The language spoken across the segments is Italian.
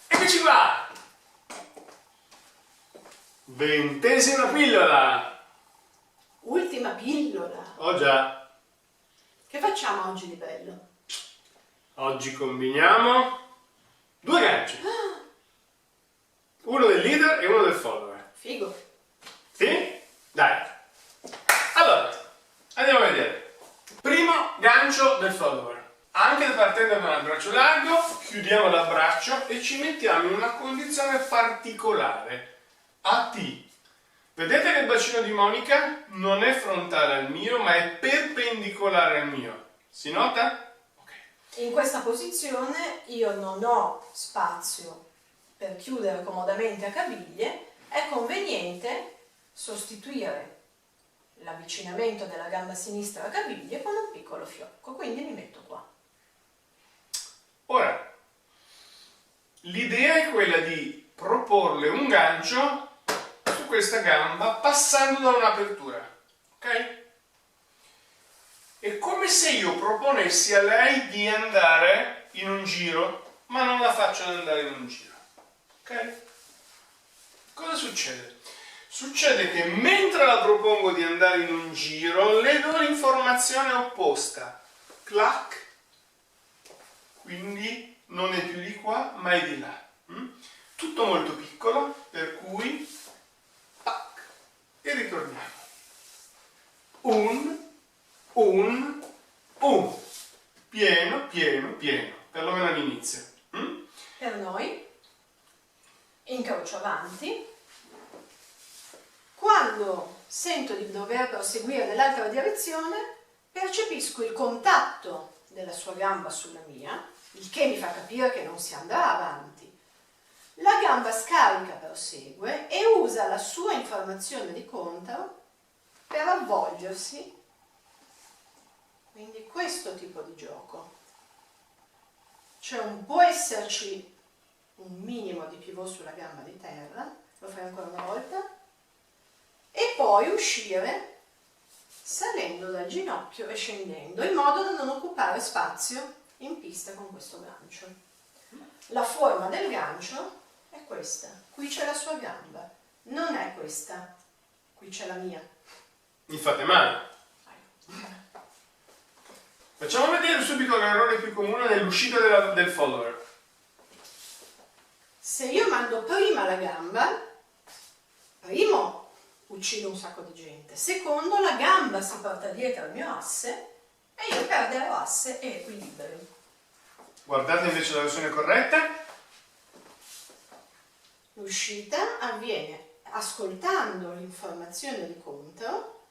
Eccoci qua! 20ª pillola! Ultima pillola. Oh già! Che facciamo oggi di bello? Oggi combiniamo 2 ganci. Uno del leader e uno del follower. Figo. Sì? Dai! Allora, andiamo a vedere. Primo gancio del follower. Anche partendo da un braccio largo, chiudiamo l'abbraccio e ci mettiamo in una condizione particolare. A T. Vedete che il bacino di Monica non è frontale al mio, ma è perpendicolare al mio. Si nota? Ok. In questa posizione io non ho spazio per chiudere comodamente a caviglie. È conveniente sostituire l'avvicinamento della gamba sinistra a caviglie con un piccolo fiocco, quindi mi metto qua. Ora, l'idea è quella di proporle un gancio su questa gamba passando da un'apertura, ok? È come se io proponessi a lei di andare in un giro, ma non la faccio andare in un giro, ok? Cosa succede? Succede che mentre la propongo di andare in un giro, le do l'informazione opposta. Clac! Quindi non è più di qua, ma è di là. Tutto molto piccolo, per cui tac, e ritorniamo. Un. Pieno, pieno, pieno, perlomeno all'inizio. Per noi, incrocio avanti. Quando sento di dover proseguire nell'altra direzione, percepisco il contatto della sua gamba sulla mia, il che mi fa capire che non si andrà avanti. La gamba scarica, prosegue e usa la sua informazione di contro per avvolgersi. Quindi questo tipo di gioco. Cioè può esserci un minimo di pivot sulla gamba di terra, lo fai ancora una volta, e poi uscire salendo dal ginocchio e scendendo, in modo da non occupare spazio in pista con questo gancio. La forma del gancio è questa, qui c'è la sua gamba, non è questa, qui c'è la mia. Mi fate male. Facciamo vedere subito l'errore più comune nell'uscita del follower. Se io mando prima la gamba, primo uccido un sacco di gente, secondo la gamba si porta dietro il mio asse e io perderò asse e equilibrio. Guardate invece la versione corretta. L'uscita avviene ascoltando l'informazione di contro.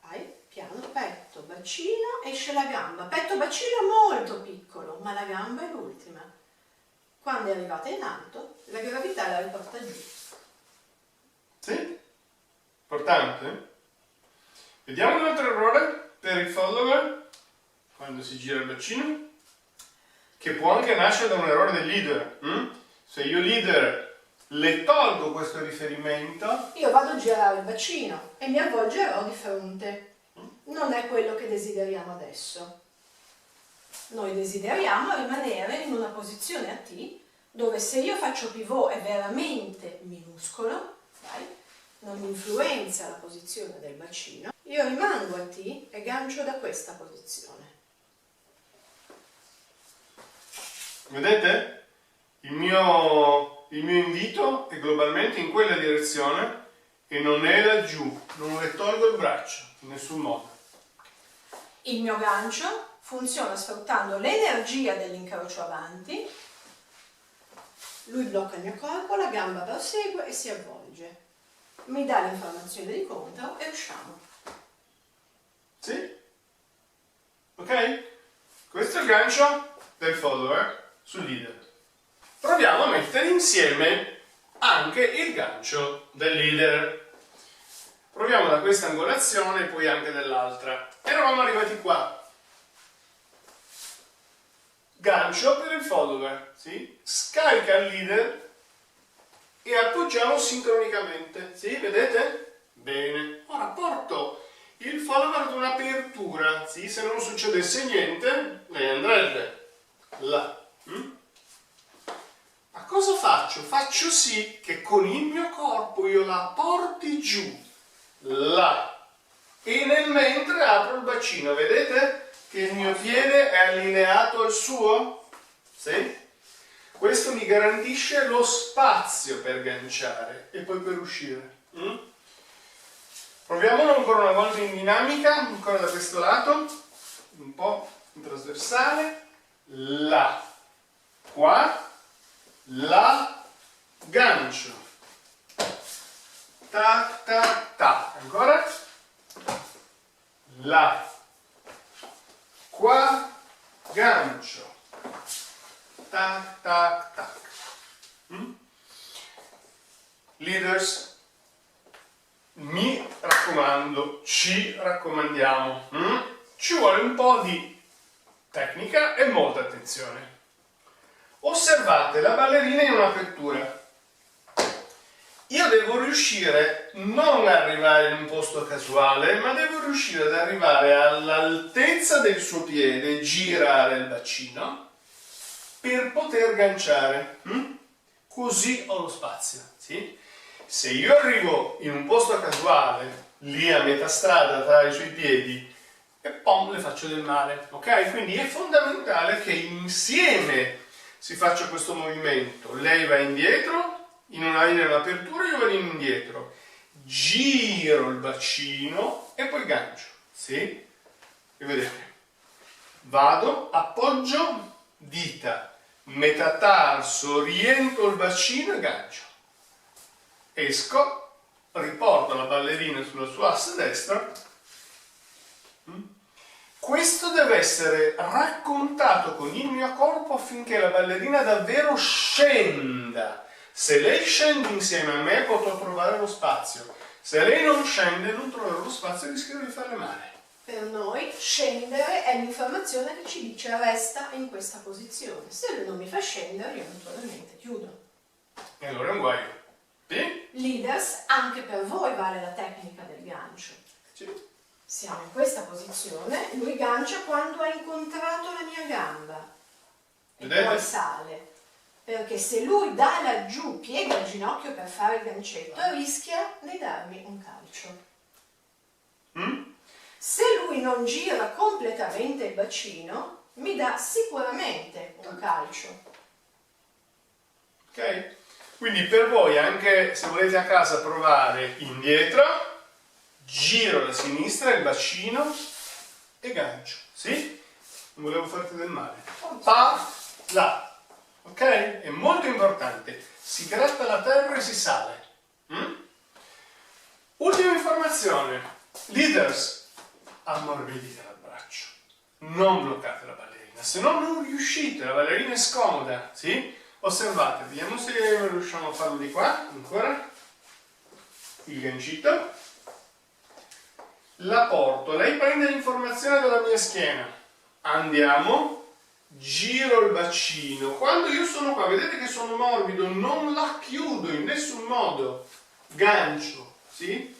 Vai, piano, petto, bacino, esce la gamba. Petto, bacino molto piccolo, ma la gamba è l'ultima. Quando è arrivata in alto, la gravità la riporta giù. Sì? Importante. Vediamo un altro errore per il follower, quando si gira il bacino, che può anche nascere da un errore del leader. Se io leader le tolgo questo riferimento, Io vado a girare il bacino e mi avvolgerò di fronte. Non è quello che desideriamo adesso. Noi desideriamo rimanere in una posizione a T, dove se io faccio pivot è veramente minuscolo, non influenza la posizione del bacino, io rimango a T e gancio da questa posizione. vedete? Il mio invito è globalmente in quella direzione e non è laggiù, non le tolgo il braccio in nessun modo. Il mio gancio funziona sfruttando l'energia dell'incrocio avanti, lui blocca il mio corpo, la gamba prosegue e si avvolge. Mi dà l'informazione di contro e usciamo. Sì? Ok? Questo è il gancio del follower sul leader. Proviamo a mettere insieme anche il gancio del leader. Proviamo da questa angolazione e poi anche dall'altra. Eravamo arrivati qua. Gancio per il follower, sì? Scarica il leader e appoggiamo sincronicamente, sì? Vedete? Bene. Ora porto il follower ad un'apertura, sì? Se non succedesse niente, lei andrebbe là. Ma cosa faccio? Faccio sì che con il mio corpo io la porti giù, là, e nel mentre apro il bacino, vedete che il mio piede è allineato al suo? Sì? Questo mi garantisce lo spazio per ganciare e poi per uscire. Proviamolo ancora una volta in dinamica, ancora da questo lato, un po' in trasversale, là, qua, là, gancio, tac, tac, tac, ancora, là, qua, gancio, tac, tac, tac. Leaders, mi raccomando, ci raccomandiamo, ci vuole un po' di tecnica e molta attenzione. Osservate la ballerina in un'apertura. Io devo riuscire non ad arrivare in un posto casuale, ma devo riuscire ad arrivare all'altezza del suo piede, girare il bacino per poter ganciare. Così ho lo spazio, sì? Se io arrivo in un posto casuale, lì a metà strada tra i suoi piedi, e poi le faccio del male, ok? Quindi è fondamentale che insieme si faccia questo movimento. Lei va indietro, in un'apertura io vado indietro, giro il bacino e poi gancio, sì? E vedete, vado, appoggio, dita, metatarso, rientro il bacino e gancio. Esco, riporto la ballerina sulla sua asse destra. Questo deve essere raccontato con il mio corpo affinché la ballerina davvero scenda. Se lei scende insieme a me potrò trovare lo spazio. Se lei non scende non troverò lo spazio e rischio di farle male. Per noi scendere è l'informazione che ci dice resta in questa posizione. Se lui non mi fa scendere io naturalmente chiudo. E allora è un guaio. Sì? Leaders, anche per voi vale la tecnica del gancio. Sì. Siamo in questa posizione, lui gancia quando ha incontrato la mia gamba e Vedete? poi sale, perché se lui da laggiù piega il ginocchio per fare il gancetto rischia di darmi un calcio. Se lui non gira completamente il bacino mi dà sicuramente un calcio. Ok? Quindi per voi, anche se volete a casa provare indietro, giro alla sinistra il bacino e gancio, sì? Non volevo farti del male. Pa, là, ok? È molto importante. Si gratta la terra e si sale. Ultima informazione. Leaders, ammorbidite l'abbraccio. Non bloccate la ballerina, se no non riuscite, la ballerina è scomoda, sì? Osservate, vediamo se riusciamo a farlo di qua, ancora. Il gancito. La porto, lei prende l'informazione dalla mia schiena. Andiamo, giro il bacino. Quando io sono qua, vedete che sono morbido, non la chiudo in nessun modo. Gancio, sì?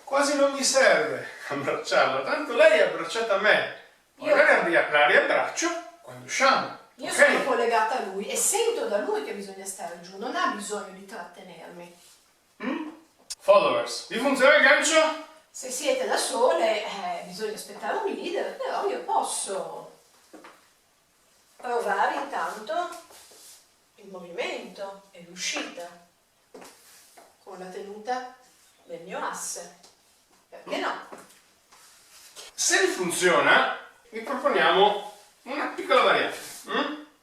Quasi non mi serve abbracciarla, tanto lei è abbracciata a me. Magari la riabbraccio quando usciamo. Io Okay? sono collegata a lui e sento da lui che bisogna stare giù, non ha bisogno di trattenermi. Followers, vi funziona il gancio? Se siete da sole bisogna aspettare un leader, però io posso provare intanto il movimento e l'uscita con la tenuta del mio asse. Perché no? Se funziona, vi proponiamo una piccola variante.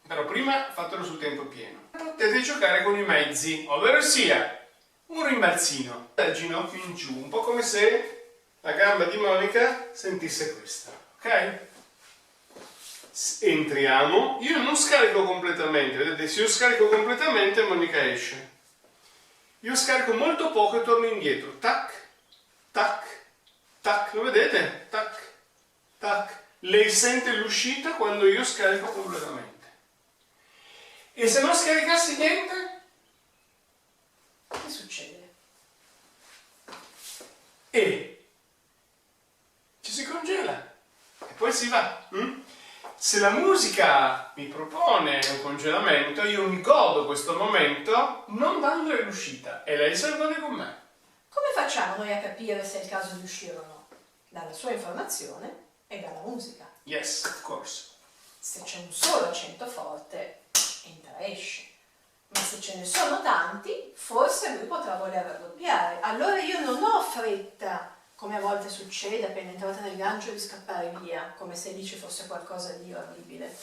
Però prima fatelo sul tempo pieno. Potete giocare con i mezzi, ovvero sia un rimbalzino dal ginocchio in giù, un po' come se la gamba di Monica sentisse questa, ok? Entriamo, io non scarico completamente, vedete, se io scarico completamente Monica esce. Io scarico molto poco e torno indietro, tac, tac, tac, lo vedete? Tac, tac. Lei sente l'uscita quando io scarico completamente. E se non scaricassi niente? Che succede? E ci si congela e poi si va. se la musica mi propone un congelamento, io mi godo questo momento non dandole l'uscita e lei se la gode con me. Come facciamo noi a capire se è il caso di uscire o no? Dalla sua informazione e dalla musica. Yes, of course. Se c'è un solo accento forte, entra e esce. Ma se ce ne sono tanti, forse lui potrà voler raddoppiare. Allora io non ho fretta, come a volte succede appena entrata nel gancio, di scappare via, come se lì ci fosse qualcosa di orribile.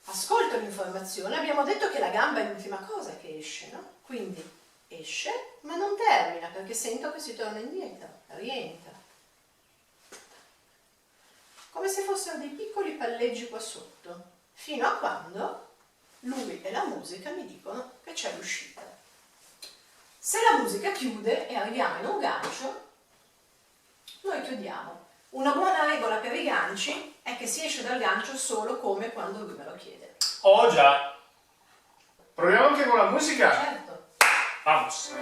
Ascolto l'informazione, abbiamo detto che la gamba è l'ultima cosa che esce, no? Quindi esce, ma non termina, perché sento che si torna indietro, rientra. Come se fossero dei piccoli palleggi qua sotto, fino a quando lui e la musica mi dicono che c'è l'uscita. Se la musica chiude e arriviamo in un gancio, noi chiudiamo. Una buona regola per i ganci è che si esce dal gancio solo come quando lui me lo chiede. Oh già! Proviamo anche con la musica? Certo. Vamos!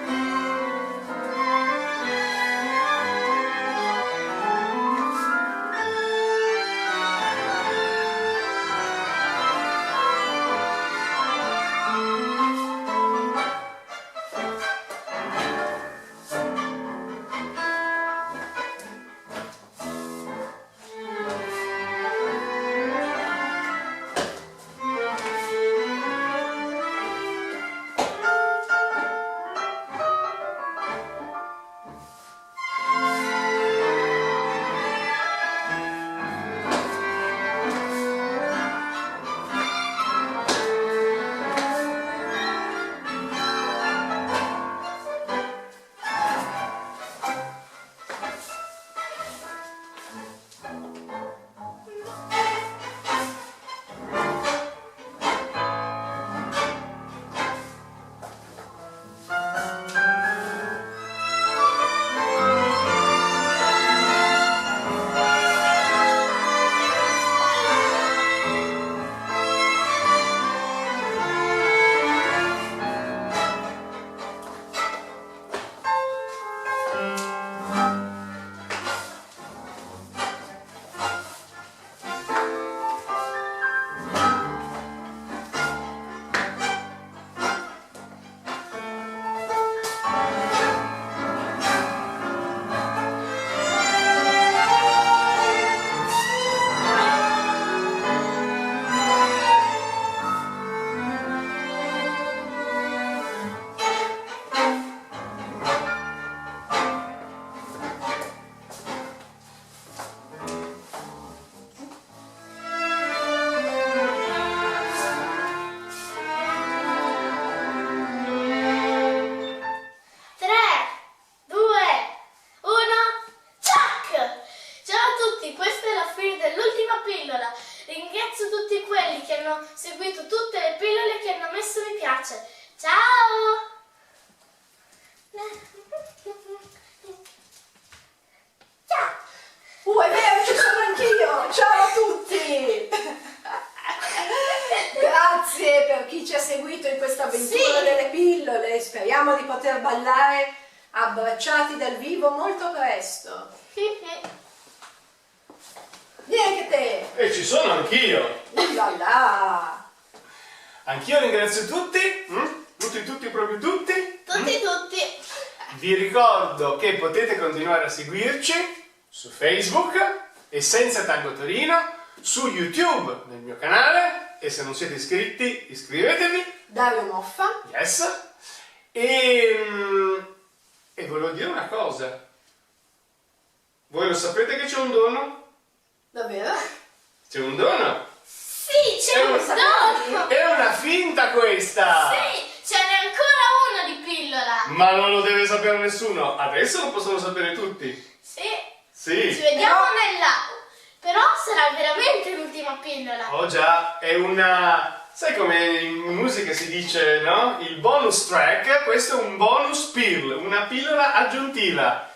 seguito tutte le pillole che hanno messo mi piace. Ciao! Ciao! È vero, ci sono anch'io! Ciao a tutti! Grazie per chi ci ha seguito in questa avventura delle pillole. Speriamo di poter ballare abbracciati dal vivo molto presto. Vieni che te! E ci sono anch'io! Là. Anch'io ringrazio tutti, tutti, proprio tutti. Tutti. Vi ricordo che potete continuare a seguirci su Facebook e Senza Tango Torino, su YouTube nel mio canale, e se non siete iscritti iscrivetevi. Dario Moffa. Yes. E volevo dire una cosa. Voi lo sapete che c'è un dono? Davvero? C'è un dono? Sì, c'è un dono! È una finta questa! Sì, ce n'è ancora uno di pillola! Ma non lo deve sapere nessuno. Adesso lo possono sapere tutti. Sì. Sì. Ci vediamo nell'aula. Però sarà veramente l'ultima pillola. Oh già, è una... Sai come in musica si dice, no? Il bonus track, questo è un bonus pill, una pillola aggiuntiva.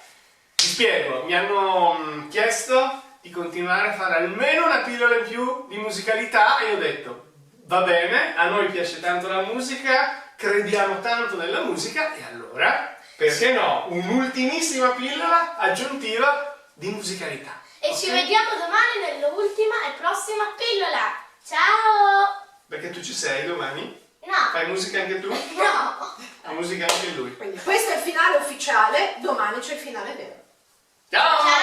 Vi spiego, mi hanno chiesto di continuare a fare almeno una pillola in più di musicalità e io ho detto, va bene, a noi piace tanto la musica, crediamo tanto nella musica e allora, perché no, un'ultimissima pillola aggiuntiva di musicalità. E ci vediamo domani nell'ultima e prossima pillola. Ciao! Perché tu ci sei domani? No. Fai musica anche tu? No. Fa musica anche lui. Quindi questo è il finale ufficiale, domani c'è il finale vero. Ciao!